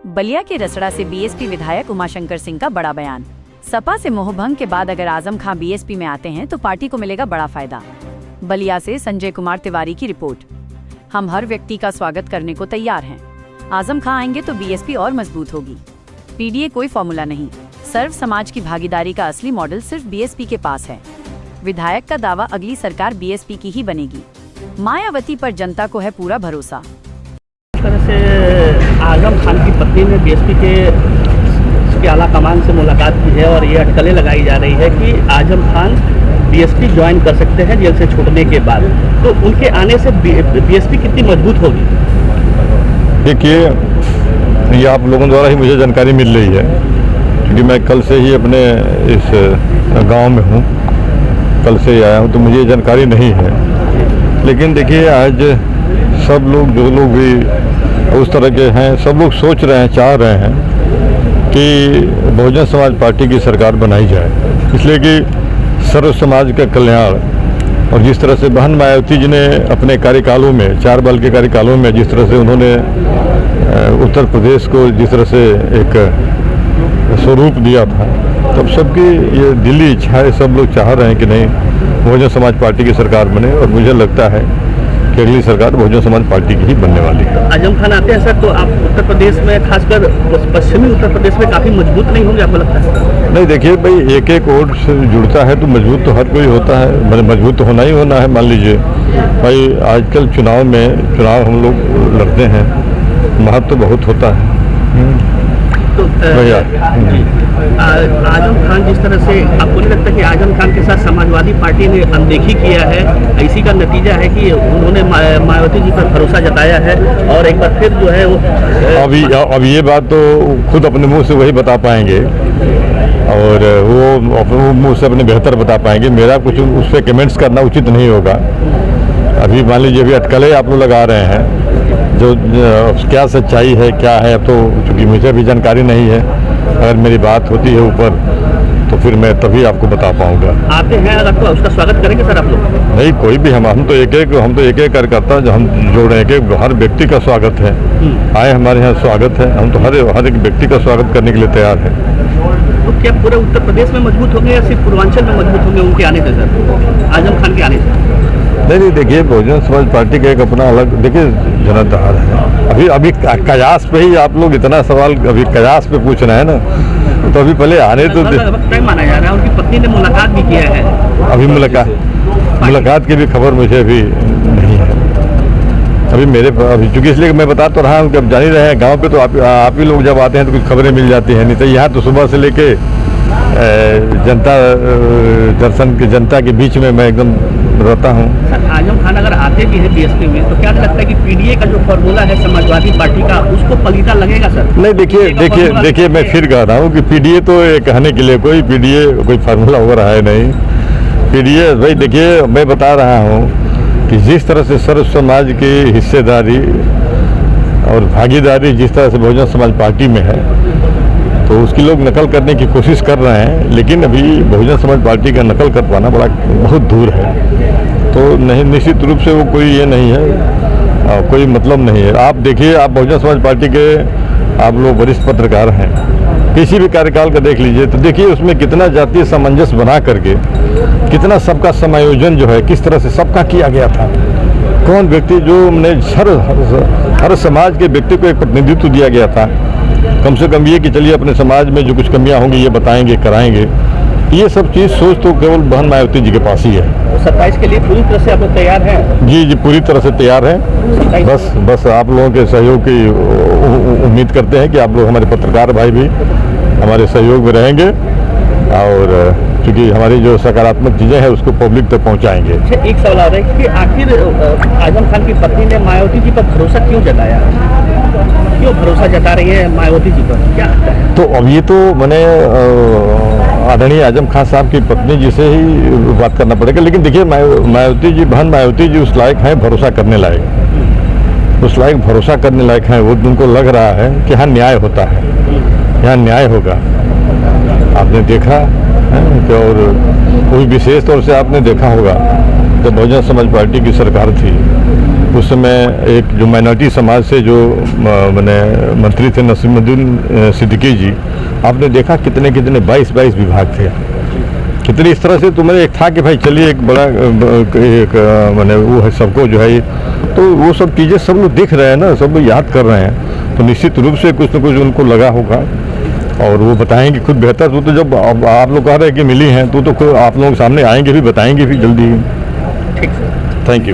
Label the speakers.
Speaker 1: बलिया के रसड़ा से बीएसपी विधायक उमाशंकर सिंह का बड़ा बयान। सपा से मोहभंग के बाद अगर आजम खान बीएसपी में आते हैं तो पार्टी को मिलेगा बड़ा फायदा। बलिया से संजय कुमार तिवारी की रिपोर्ट। हम हर व्यक्ति का स्वागत करने को तैयार हैं। आजम खान आएंगे तो बीएसपी और मजबूत होगी। पीडीए कोई फॉर्मूला नहीं, सर्व समाज की भागीदारी का असली मॉडल सिर्फ बीएसपी के पास है। विधायक का दावा, अगली सरकार बीएसपी की ही बनेगी। मायावती पर जनता को है पूरा भरोसा।
Speaker 2: इस तरह से आजम खान की पत्नी ने बीएसपी के आला कमान से मुलाकात की है और ये अटकलें लगाई जा रही है कि आजम खान बीएसपी ज्वाइन कर सकते हैं जेल से छूटने के बाद। तो उनके आने से बीएसपी कितनी मजबूत होगी?
Speaker 3: देखिए, ये आप लोगों द्वारा ही मुझे जानकारी मिल रही है, क्योंकि मैं कल से ही अपने इस गांव में हूँ, कल से ही आया हूँ, तो मुझे ये जानकारी नहीं है। लेकिन देखिए, आज सब लोग, जो लोग भी उस तरह के हैं, सब लोग सोच रहे हैं, चाह रहे हैं कि बहुजन समाज पार्टी की सरकार बनाई जाए, इसलिए कि सर्व समाज का कल्याण। और जिस तरह से बहन मायावती जी ने अपने कार्यकालों में, 4 बार के कार्यकालों में जिस तरह से उन्होंने उत्तर प्रदेश को जिस तरह से एक स्वरूप दिया था, तब सबकी ये दिली इच्छा है, सब लोग चाह रहे हैं कि नहीं, बहुजन समाज पार्टी की सरकार बने। और मुझे लगता है कि अगली सरकार बहुजन समाज पार्टी की ही बनने वाली है।
Speaker 2: आजम खान आते हैं सर, तो आप उत्तर प्रदेश में, खासकर पश्चिमी उत्तर प्रदेश में काफ़ी मजबूत नहीं होंगे, आपको लगता है?
Speaker 3: नहीं, देखिए भाई, एक एक वोट से जुड़ता है तो मजबूत तो हर कोई होता है, मजबूत तो होना ही होना है। मान लीजिए भाई, आजकल चुनाव हम लोग लड़ते हैं, महत्व तो बहुत होता है।
Speaker 2: तो
Speaker 3: भैया
Speaker 2: आजम खान जिस तरह से, आपको नहीं लगता कि आजम खान के साथ समाजवादी पार्टी ने अनदेखी किया है? इसी का नतीजा है कि उन्होंने मायावती जी पर भरोसा जताया है और एक बार फिर जो है वो
Speaker 3: अब ये बात तो खुद अपने मुंह से वही बता पाएंगे, और वो मुंह से अपने बेहतर बता पाएंगे। मेरा कुछ उस पर कमेंट्स करना उचित नहीं होगा। अभी मान लीजिए, अभी अटकलें आप लोग लगा रहे हैं, जो क्या सच्चाई है, क्या है, अब तो चूँकि मुझे भी जानकारी नहीं है। अगर मेरी बात होती है ऊपर, तो फिर मैं तभी आपको बता पाऊंगा।
Speaker 2: आते हैं अगर तो उसका स्वागत करेंगे सर आप लोग?
Speaker 3: नहीं, कोई भी, हम तो एक एक कार्यकर्ता जो हम जोड़े हैं, हर व्यक्ति का स्वागत है। आए, हमारे यहाँ स्वागत है, हम तो हर एक व्यक्ति का स्वागत करने के लिए तैयार हैं।
Speaker 2: तो क्या पूरे उत्तर प्रदेश में मजबूत होंगे या सिर्फ पूर्वांचल में मजबूत होंगे उनके आने से सर, आजम खान के आने से?
Speaker 3: नहीं, देखिए, बहुजन समाज पार्टी का एक अपना अलग, देखिए, जनाधार है। अभी कयास पे ही आप लोग इतना सवाल अभी कयास पे पूछ रहे हैं ना, तो अभी पहले आने तो
Speaker 2: टाइम माना जा रहा है। उनकी पत्नी ने मुलाकात भी किया है।
Speaker 3: अभी मुलाकात की भी खबर मुझे अभी नहीं है। अभी चूँकि, इसलिए मैं बता तो रहा हूँ कि अब जान ही रहे हैं, गाँव पे तो आप ही लोग जब आते हैं तो कुछ खबरें मिल जाती हैं। नहीं तो यहाँ तो सुबह से लेके जनता के बीच में मैं एकदम रहता हूँ।
Speaker 2: आजम खान अगर आते भी हैं बीएसपी में, तो क्या लगता है कि पीडीए का जो फॉर्मूला है समाजवादी पार्टी का, उसको पलीता लगेगा सर?
Speaker 3: नहीं, देखिए, मैं फिर कह रहा हूँ कि पीडीए तो कहने के लिए कोई फार्मूला हो रहा है नहीं। पीडीए भाई, देखिए, मैं बता रहा हूँ कि जिस तरह से सर्व समाज की हिस्सेदारी और भागीदारी जिस तरह से बहुजन समाज पार्टी में है, तो उसकी लोग नकल करने की कोशिश कर रहे हैं। लेकिन अभी बहुजन समाज पार्टी का नकल कर पाना बहुत दूर है। तो नहीं, निश्चित रूप से वो कोई ये नहीं है, कोई मतलब नहीं है। आप देखिए, आप बहुजन समाज पार्टी के आप लोग वरिष्ठ पत्रकार हैं, किसी भी कार्यकाल का देख लीजिए, तो देखिए उसमें कितना जातीय सामंजस्य बना करके, कितना सबका समायोजन जो है, किस तरह से सबका किया गया था। कौन व्यक्ति, जो हर समाज के व्यक्ति को एक प्रतिनिधित्व दिया गया था। कम से कम ये कि चलिए, अपने समाज में जो कुछ कमियां होंगी ये बताएंगे, कराएंगे। ये सब चीज़ सोच तो केवल बहन मायावती जी के पास ही है।
Speaker 2: 27 के लिए पूरी तरह से आप लोग तैयार हैं?
Speaker 3: जी, पूरी तरह से तैयार हैं। बस आप लोगों के सहयोग की उम्मीद करते हैं कि आप लोग, हमारे पत्रकार भाई भी हमारे सहयोग में रहेंगे, और क्योंकि हमारी जो सकारात्मक चीज़ें हैं उसको पब्लिक तक पहुंचाएंगे।
Speaker 2: एक सवाल आ रहा है कि आखिर आजम खान की पत्नी ने मायावती जी पर भरोसा क्यों जताया? क्यों भरोसा जता रही है मायावती जी पर, क्या लगता है?
Speaker 3: तो अब ये तो मैंने आदरणीय आजम खान साहब की पत्नी जी से ही बात करना पड़ेगा। लेकिन देखिए, मायावती जी, बहन मायावती जी उस लायक हैं, भरोसा करने लायक, उस लायक भरोसा करने लायक हैं। वो उनको लग रहा है कि यहाँ न्याय होता है, यहाँ न्याय होगा। आपने देखा है कि, और कोई विशेष तौर से आपने देखा होगा, जब बहुजन समाज पार्टी की सरकार थी उस समय एक जो माइनॉरिटी समाज से जो मैंने मंत्री थे नसीमुद्दीन सिद्दीकी जी, आपने देखा कितने 22 विभाग थे, कितनी इस तरह से। तो मैंने एक था कि भाई चलिए एक बड़ा एक मैंने वो है सबको जो है, तो वो सब चीज़ें सब लोग देख रहे हैं ना, सब लोग याद कर रहे हैं, तो निश्चित रूप से कुछ न कुछ उनको लगा होगा और वो बताएंगे खुद बेहतर। तो जब आप लोग कह रहे हैं कि मिली हैं तो आप लोगों के सामने आएंगे भी, बताएंगे भी जल्दी।
Speaker 2: ठीक सर,
Speaker 3: थैंक यू।